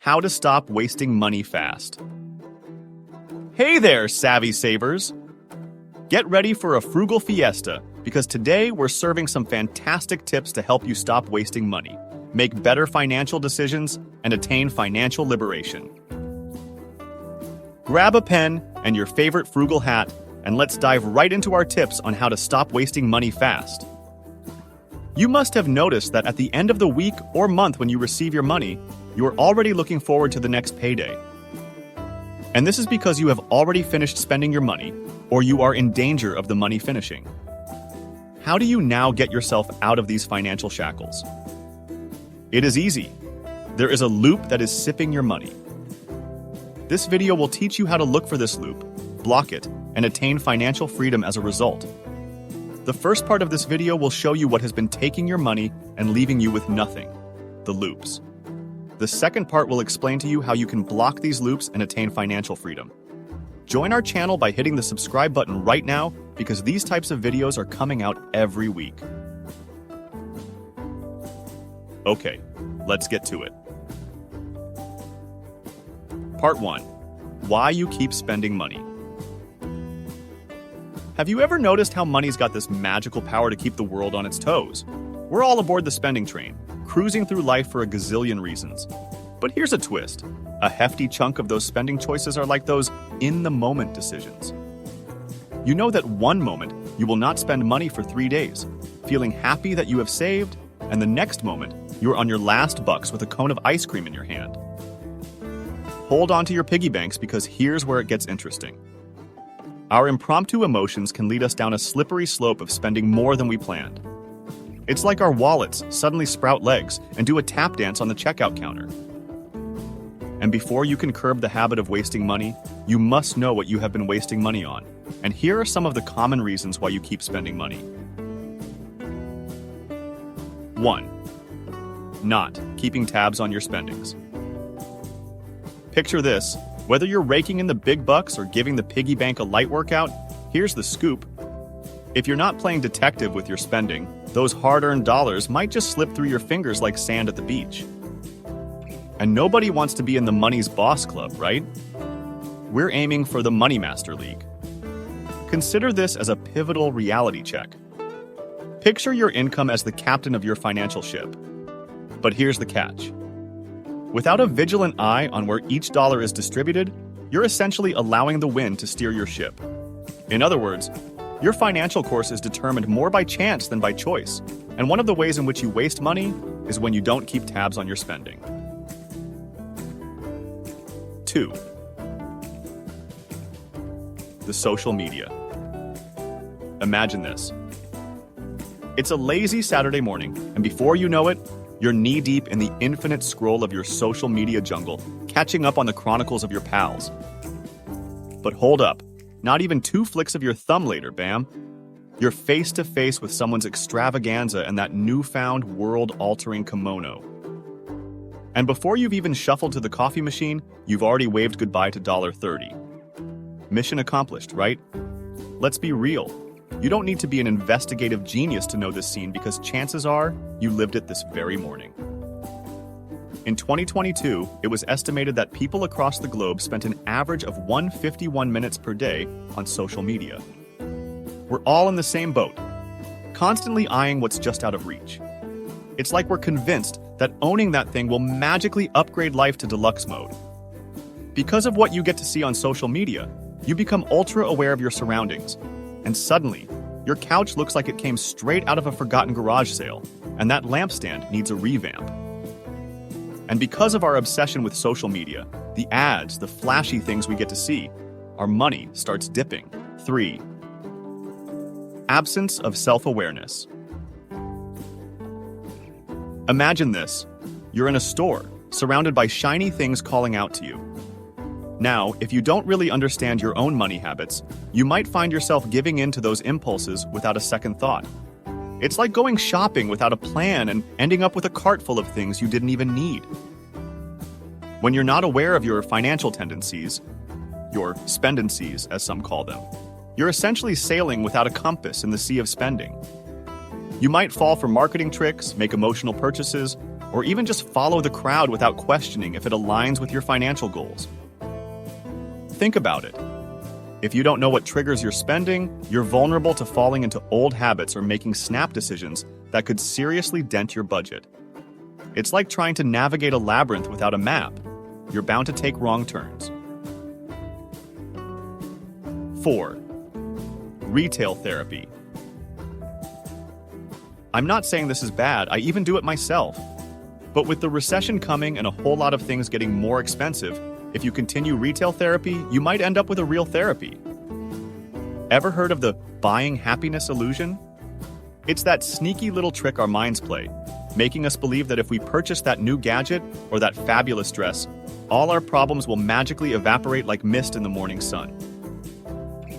How to stop wasting money fast. Hey there, savvy savers! Get ready for a frugal fiesta, because today we're serving some fantastic tips to help you stop wasting money, make better financial decisions, and attain financial liberation. Grab a pen and your favorite frugal hat, and let's dive right into our tips on how to stop wasting money fast. You must have noticed that at the end of the week or month when you receive your money, you are already looking forward to the next payday. And this is because you have already finished spending your money, or you are in danger of the money finishing. How do you now get yourself out of these financial shackles? It is easy. There is a loop that is sipping your money. This video will teach you how to look for this loop, block it, and attain financial freedom as a result. The first part of this video will show you what has been taking your money and leaving you with nothing, the loops. The second part will explain to you how you can block these loops and attain financial freedom. Join our channel by hitting the subscribe button right now, because these types of videos are coming out every week. Okay, let's get to it. Part 1. Why you keep spending money. Have you ever noticed how money's got this magical power to keep the world on its toes? We're all aboard the spending train, cruising through life for a gazillion reasons. But here's a twist. A hefty chunk of those spending choices are like those in-the-moment decisions. You know that one moment you will not spend money for 3 days, feeling happy that you have saved, and the next moment you're on your last bucks with a cone of ice cream in your hand. Hold on to your piggy banks, because here's where it gets interesting. Our impromptu emotions can lead us down a slippery slope of spending more than we planned. It's like our wallets suddenly sprout legs and do a tap dance on the checkout counter. And before you can curb the habit of wasting money, you must know what you have been wasting money on. And here are some of the common reasons why you keep spending money. 1. Not keeping tabs on your spendings. Picture this. Whether you're raking in the big bucks or giving the piggy bank a light workout, here's the scoop. If you're not playing detective with your spending, those hard-earned dollars might just slip through your fingers like sand at the beach. And nobody wants to be in the money's boss club, right? We're aiming for the Money Master League. Consider this as a pivotal reality check. Picture your income as the captain of your financial ship. But here's the catch. Without a vigilant eye on where each dollar is distributed, you're essentially allowing the wind to steer your ship. In other words, your financial course is determined more by chance than by choice, and one of the ways in which you waste money is when you don't keep tabs on your spending. 2. The social media. Imagine this. It's a lazy Saturday morning, and before you know it, you're knee-deep in the infinite scroll of your social media jungle, catching up on the chronicles of your pals. But hold up. Not even 2 flicks of your thumb later, bam. You're face-to-face with someone's extravaganza and that newfound world-altering kimono. And before you've even shuffled to the coffee machine, you've already waved goodbye to $30. Mission accomplished, right? Let's be real. You don't need to be an investigative genius to know this scene, because chances are you lived it this very morning. In 2022, it was estimated that people across the globe spent an average of 151 minutes per day on social media. We're all in the same boat, constantly eyeing what's just out of reach. It's like we're convinced that owning that thing will magically upgrade life to deluxe mode. Because of what you get to see on social media, you become ultra aware of your surroundings. And suddenly, your couch looks like it came straight out of a forgotten garage sale, and that lampstand needs a revamp. And because of our obsession with social media, the ads, the flashy things we get to see, our money starts dipping. 3. Absence of self-awareness. Imagine this. You're in a store, surrounded by shiny things calling out to you. Now, if you don't really understand your own money habits, you might find yourself giving in to those impulses without a second thought. It's like going shopping without a plan and ending up with a cart full of things you didn't even need. When you're not aware of your financial tendencies, your spendencies, as some call them, you're essentially sailing without a compass in the sea of spending. You might fall for marketing tricks, make emotional purchases, or even just follow the crowd without questioning if it aligns with your financial goals. Think about it. If you don't know what triggers your spending, you're vulnerable to falling into old habits or making snap decisions that could seriously dent your budget. It's like trying to navigate a labyrinth without a map. You're bound to take wrong turns. 4. Retail therapy. I'm not saying this is bad, I even do it myself. But with the recession coming and a whole lot of things getting more expensive, if you continue retail therapy, you might end up with a real therapy. Ever heard of the buying happiness illusion? It's that sneaky little trick our minds play, making us believe that if we purchase that new gadget or that fabulous dress, all our problems will magically evaporate like mist in the morning sun.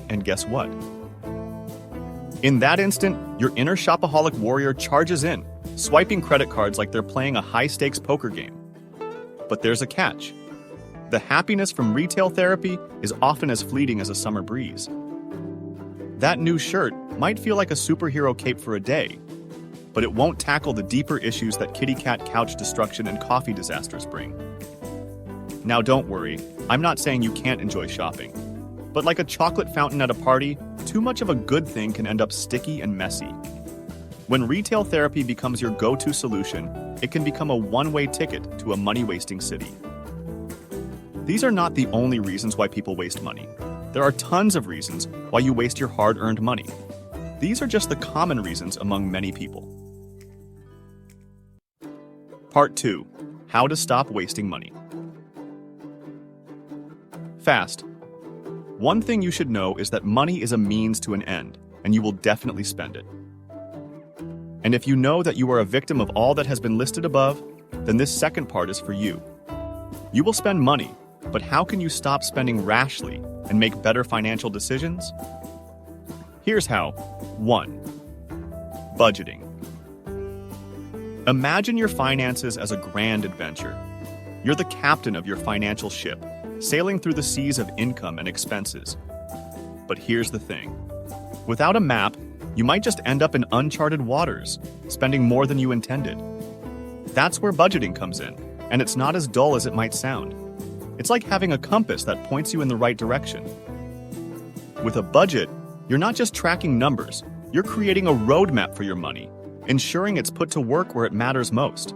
And guess what? In that instant, your inner shopaholic warrior charges in, swiping credit cards like they're playing a high-stakes poker game. But there's a catch. The happiness from retail therapy is often as fleeting as a summer breeze. That new shirt might feel like a superhero cape for a day, but it won't tackle the deeper issues that kitty cat couch destruction and coffee disasters bring. Now don't worry, I'm not saying you can't enjoy shopping. But like a chocolate fountain at a party, too much of a good thing can end up sticky and messy. When retail therapy becomes your go-to solution, it can become a one-way ticket to a money-wasting city. These are not the only reasons why people waste money. There are tons of reasons why you waste your hard-earned money. These are just the common reasons among many people. Part 2. How to stop wasting money. Fast. One thing you should know is that money is a means to an end, and you will definitely spend it. And if you know that you are a victim of all that has been listed above, then this second part is for you. You will spend money, but how can you stop spending rashly and make better financial decisions? Here's how. 1. Budgeting. Imagine your finances as a grand adventure. You're the captain of your financial ship, sailing through the seas of income and expenses. But here's the thing. Without a map, you might just end up in uncharted waters, spending more than you intended. That's where budgeting comes in, and it's not as dull as it might sound. It's like having a compass that points you in the right direction. With a budget, you're not just tracking numbers, you're creating a roadmap for your money, ensuring it's put to work where it matters most.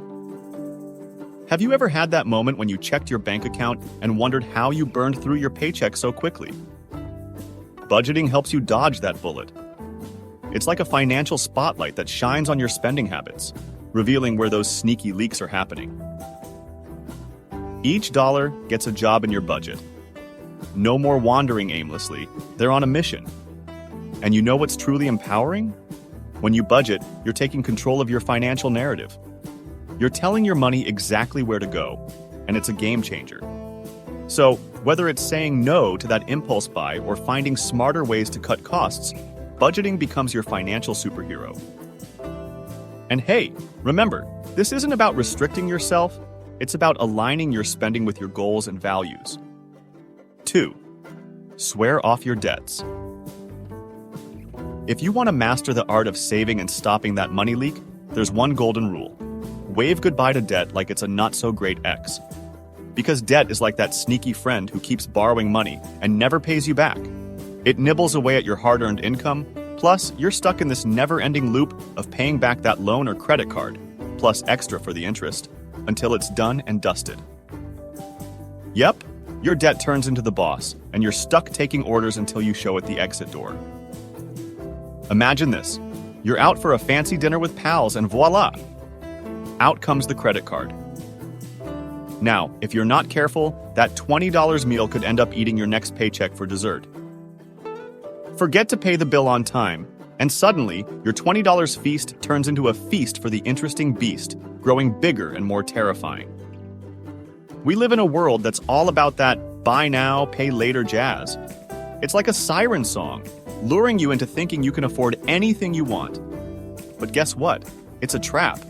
Have you ever had that moment when you checked your bank account and wondered how you burned through your paycheck so quickly? Budgeting helps you dodge that bullet. It's like a financial spotlight that shines on your spending habits, revealing where those sneaky leaks are happening. Each dollar gets a job in your budget. No more wandering aimlessly, they're on a mission. And you know what's truly empowering? When you budget, you're taking control of your financial narrative. You're telling your money exactly where to go, and it's a game changer. So, whether it's saying no to that impulse buy or finding smarter ways to cut costs, budgeting becomes your financial superhero. And hey, remember, this isn't about restricting yourself, it's about aligning your spending with your goals and values. 2. Swear off your debts. If you want to master the art of saving and stopping that money leak, there's one golden rule. Wave goodbye to debt like it's a not-so-great ex. Because debt is like that sneaky friend who keeps borrowing money and never pays you back. It nibbles away at your hard-earned income, plus you're stuck in this never-ending loop of paying back that loan or credit card, plus extra for the interest, until it's done and dusted. Yep, your debt turns into the boss, and you're stuck taking orders until you show at the exit door. Imagine this. You're out for a fancy dinner with pals and voila! Out comes the credit card. Now, if you're not careful, that $20 meal could end up eating your next paycheck for dessert. Forget to pay the bill on time, and suddenly, your $20 feast turns into a feast for the interesting beast, growing bigger and more terrifying. We live in a world that's all about that buy now, pay later jazz. It's like a siren song, luring you into thinking you can afford anything you want. But guess what? It's a trap.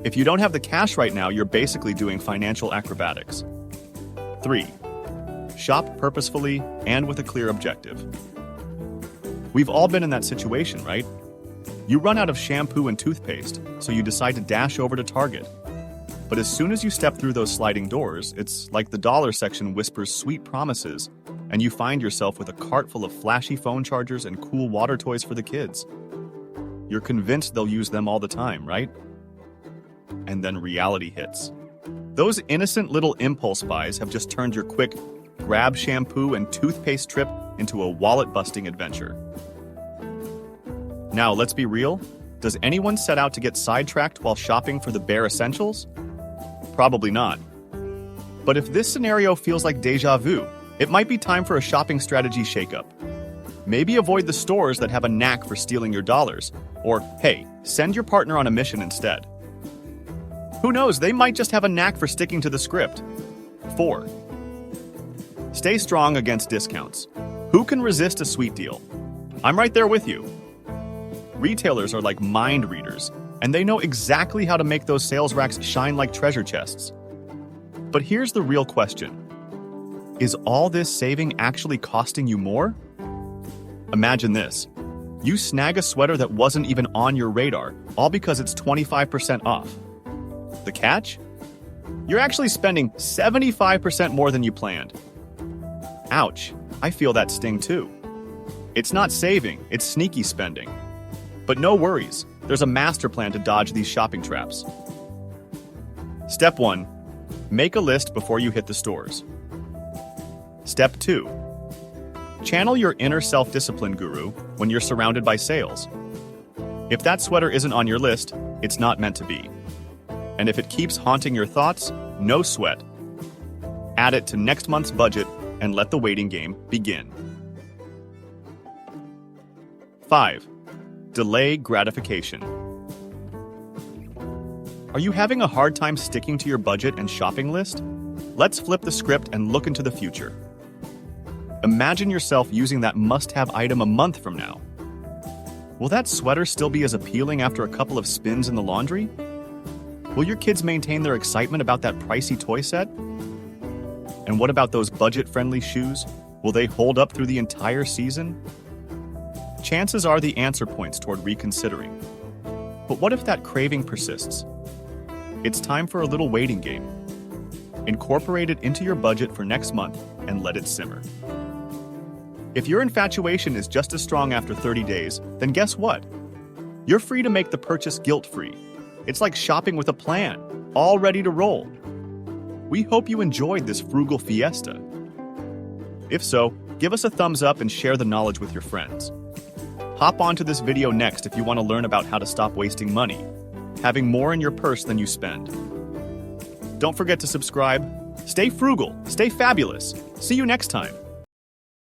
If you don't have the cash right now, you're basically doing financial acrobatics. 3. Shop purposefully and with a clear objective. We've all been in that situation, right? You run out of shampoo and toothpaste, so you decide to dash over to Target. But as soon as you step through those sliding doors, it's like the dollar section whispers sweet promises, and you find yourself with a cart full of flashy phone chargers and cool water toys for the kids. You're convinced they'll use them all the time, right? And then reality hits. Those innocent little impulse buys have just turned your quick grab shampoo and toothpaste trip into a wallet-busting adventure. Now, let's be real. Does anyone set out to get sidetracked while shopping for the bare essentials? Probably not. But if this scenario feels like déjà vu, it might be time for a shopping strategy shakeup. Maybe avoid the stores that have a knack for stealing your dollars, or hey, send your partner on a mission instead. Who knows, they might just have a knack for sticking to the script. 4. Stay strong against discounts. Who can resist a sweet deal? I'm right there with you. Retailers are like mind readers, and they know exactly how to make those sales racks shine like treasure chests. But here's the real question. Is all this saving actually costing you more? Imagine this. You snag a sweater that wasn't even on your radar, all because it's 25% off. The catch? You're actually spending 75% more than you planned. Ouch, I feel that sting too. It's not saving, it's sneaky spending. But no worries, there's a master plan to dodge these shopping traps. Step 1. Make a list before you hit the stores. Step 2. Channel your inner self-discipline guru when you're surrounded by sales. If that sweater isn't on your list, it's not meant to be. And if it keeps haunting your thoughts, no sweat. Add it to next month's budget and let the waiting game begin. 5. Delay gratification. Are you having a hard time sticking to your budget and shopping list? Let's flip the script and look into the future. Imagine yourself using that must-have item a month from now. Will that sweater still be as appealing after a couple of spins in the laundry? Will your kids maintain their excitement about that pricey toy set? And what about those budget-friendly shoes? Will they hold up through the entire season? Chances are the answer points toward reconsidering. But what if that craving persists? It's time for a little waiting game. Incorporate it into your budget for next month and let it simmer. If your infatuation is just as strong after 30 days, then guess what? You're free to make the purchase guilt-free. It's like shopping with a plan, all ready to roll. We hope you enjoyed this frugal fiesta. If so, give us a thumbs up and share the knowledge with your friends. Hop onto this video next if you want to learn about how to stop wasting money, having more in your purse than you spend. Don't forget to subscribe. Stay frugal, stay fabulous. See you next time.